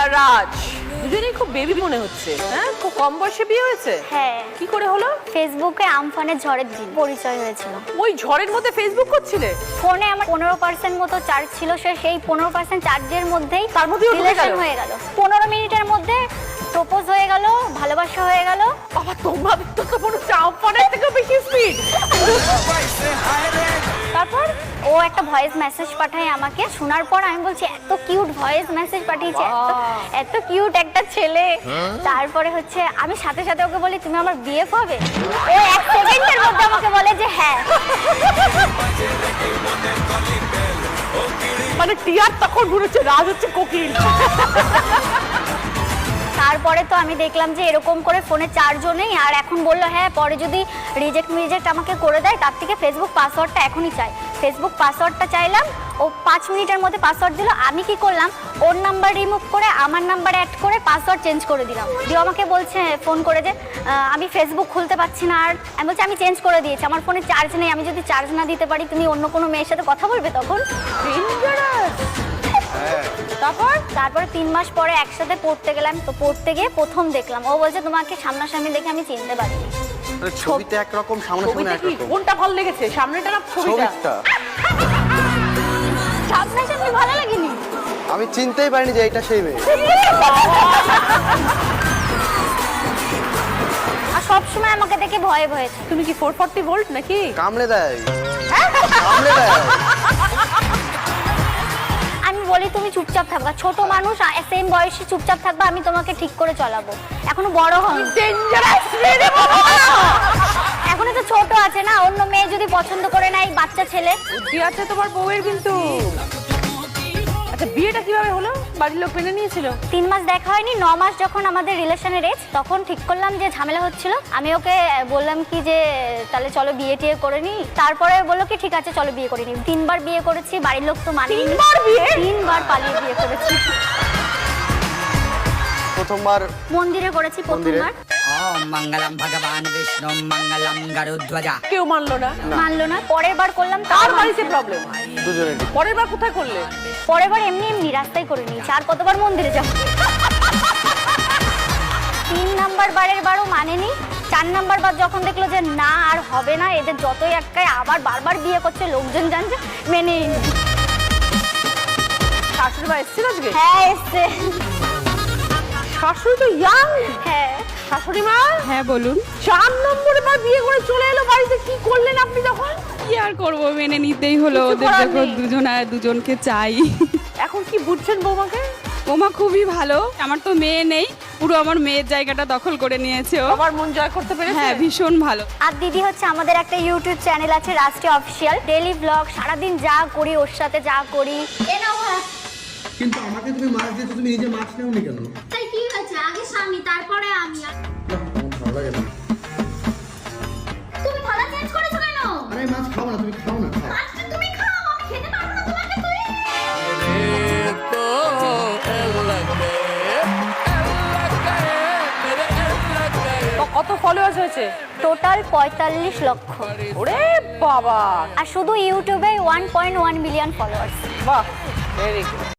আর রাজ দুজনেই খুব বেবি মনে হচ্ছে। হ্যাঁ, খুব কম বয়সে বিয়ে হয়েছে। হ্যাঁ। কি করে হলো? ফেসবুকে আমফানের ঝড়ের দিন পরিচয় হয়েছিল। ওই ঝড়ের মধ্যে ফেসবুক করছিলে? ফোনে আমার 15% মতো চার্জ ছিল, সেই 15% চার্জের মধ্যেই তার মধ্যেই রিলেশন হয়ে গেল। 15 মিনিটের মধ্যে প্রপোজ হয়ে গেল, ভালোবাসা হয়ে গেল। বাবা, তোমাদের তো মনে হচ্ছে আমফানের থেকে বেশি স্পিড। তারপর ও একটা ভয়েস মেসেজ পাঠায় আমাকে, শোনার পর আমি বলছি এত কিউট ভয়েস মেসেজ পাঠিয়েছে, এত কিউট একটা ছেলে। তারপরে হচ্ছে আমি সাথে সাথে ওকে বলি তুমি আমার বিএফ হবে। ও 1 সেকেন্ডের মধ্যে আমাকে বলে যে হ্যাঁ। মানে টিয়ার তখন ঘুরেছে, রাজ হচ্ছে কোকিল। তারপরে তো আমি দেখলাম যে এরকম করে ফোনে চার্জও নেই, আর এখন বললো হ্যাঁ পরে যদি রিজেক্ট আমাকে করে দেয় তার থেকে ফেসবুক পাসওয়ার্ডটা এখনই চাই। ফেসবুক পাসওয়ার্ডটা চাইলাম, ও 5 মিনিটের মধ্যে পাসওয়ার্ড দিল। আমি কি করলাম, ওর নাম্বার রিমুভ করে আমার নাম্বার অ্যাড করে পাসওয়ার্ড চেঞ্জ করে দিলাম। দিয়ে আমাকে বলছে ফোন করে যে আমি ফেসবুক খুলতে পারছি না। আর আমি বলছি আমি চেঞ্জ করে দিয়েছি, আমার ফোনে চার্জ নেই, আমি যদি চার্জ না দিতে পারি তুমি অন্য কোনো মেয়ের সাথে কথা বলবে তখন। তারপরে 3 মাস পরে একসাথে পড়তে গেলাম। তো পড়তে গিয়ে প্রথম দেখলাম, ও বলছে তোমাকে সামনাসামনি দেখে আমি চিনতে পারিনি। ছবিতে একরকম, সামনাসামনি একরকম। কোনটা ভালো লেগেছে, সামনেটা না ছবিটা? সামনাসামনি ভালো লাগেনি, আমি চিনতেই পারিনি যে এটা সেই মেয়ে। আর সবসময় আমাকে দেখে ভয়ে ভয়ে থাকে। তুমি কি 440 ভোল্ট নাকি? কামড়ে দেয়, কামড়ে দেয়। আমি বলি তুমি চুপচাপ থাকবা, ছোট মানুষ সেম বয়সে চুপচাপ থাকবা, আমি তোমাকে ঠিক করে চলাবো। এখনো বড় হন, এখনো তো ছোট আছে না, অন্য মেয়ে যদি পছন্দ করে না, এই বাচ্চা ছেলে। বুদ্ধি আছে তোমার বউয়ের কিন্তু। আচ্ছা, বিয়েটা কিভাবে হলো? বাড়ির লোক মেনে নিয়েছিল? 3 মাস দেখা হয়নি, 9 মাস যখন আমাদের রিলেশনের এজ, তখন ঠিক করলাম যে ঝামেলা হচ্ছিল। আমি ওকে বললাম কি যে তাহলে চলো বিয়ে টিয়ে করে নি। তারপরে বললো কি ঠিক আছে চলো বিয়ে করে নি। 3 বার বিয়ে করেছি, বাড়ির লোক তো মানে 3 বার বিয়ে? 3 বার পালিয়ে বিয়ে করেছি। প্রথমবার মন্দিরে করেছি প্রথমবার। ওম মঙ্গলম ভগবান বিষ্ণু মঙ্গলম গরুধ্বজা। কেউ মানলো না? মানলো না। পরের বার করলাম, তার বাড়িতে প্রবলেম। দুজনে। পরের বার কোথায় করলে? পরের বার এমনি এমনি রাস্তায় করে নিয়েছি। আর কতবার মন্দিরে যাব? 3 নাম্বার বারের বারও মানেনি। 4 নাম্বার বার যখন দেখলো যে না আর হবে না, এদের যতই একটাই আবার বারবার বিয়ে করছে, লোকজন জানছে, মেনে নিল। শাশুড়ি মা এসেছিল আজকে? হ্যাঁ এসছে। শাশুড়ি তো ইয়াং। হ্যাঁ। শাশুড়ি মা? হ্যাঁ বলুন। 4 নম্বরে বার বিয়ে করে চলে এলো বাড়িতে, কি করলেন আপনি তখন? কি আর করবো, মেনে নিতেই হলো। কিছু ওদের করার যখন নেই। দুজনকে চাই। এখন কি বুঝছেন বৌমাকে? ওমা খুবই ভালো, আমার তো মেয়ে নেই, পুরো আমার মেয়ের জায়গাটা দখল করে নিয়েছে ও। আমার মন জয় করতে পেরেছে। হ্যাঁ ভীষণ ভালো। আর দিদি হচ্ছে আমাদের একটা ইউটিউব চ্যানেল আছে রাষ্ট্রীয় অফিসিয়াল, ডেইলি ব্লগ, সারাদিন যা করি ওর সাথে যা করি। কিন্তু আমাকে তুমি মাছ দিয়েছো, তুমি নিজে মাছ নেওনি কেন? তাই কি হয়েছে, আগে স্বামী তারপরে আমি। ভালো লাগে না। তুমি থালা চেঞ্জ করেছো কেন? আরে মাছ খাও না, তুমি খাও না, খাও। মাছটা তুমি খাও, আমি খেতে পারবো না তোমাকে। কত ফলোয়ার্স হয়েছে? টোটাল 45 লক্ষ। ওরে বাবা! আর শুধু ইউটিউবে 1.1 মিলিয়ন ফলোয়ার্স। বাহ, ভেরি গুড।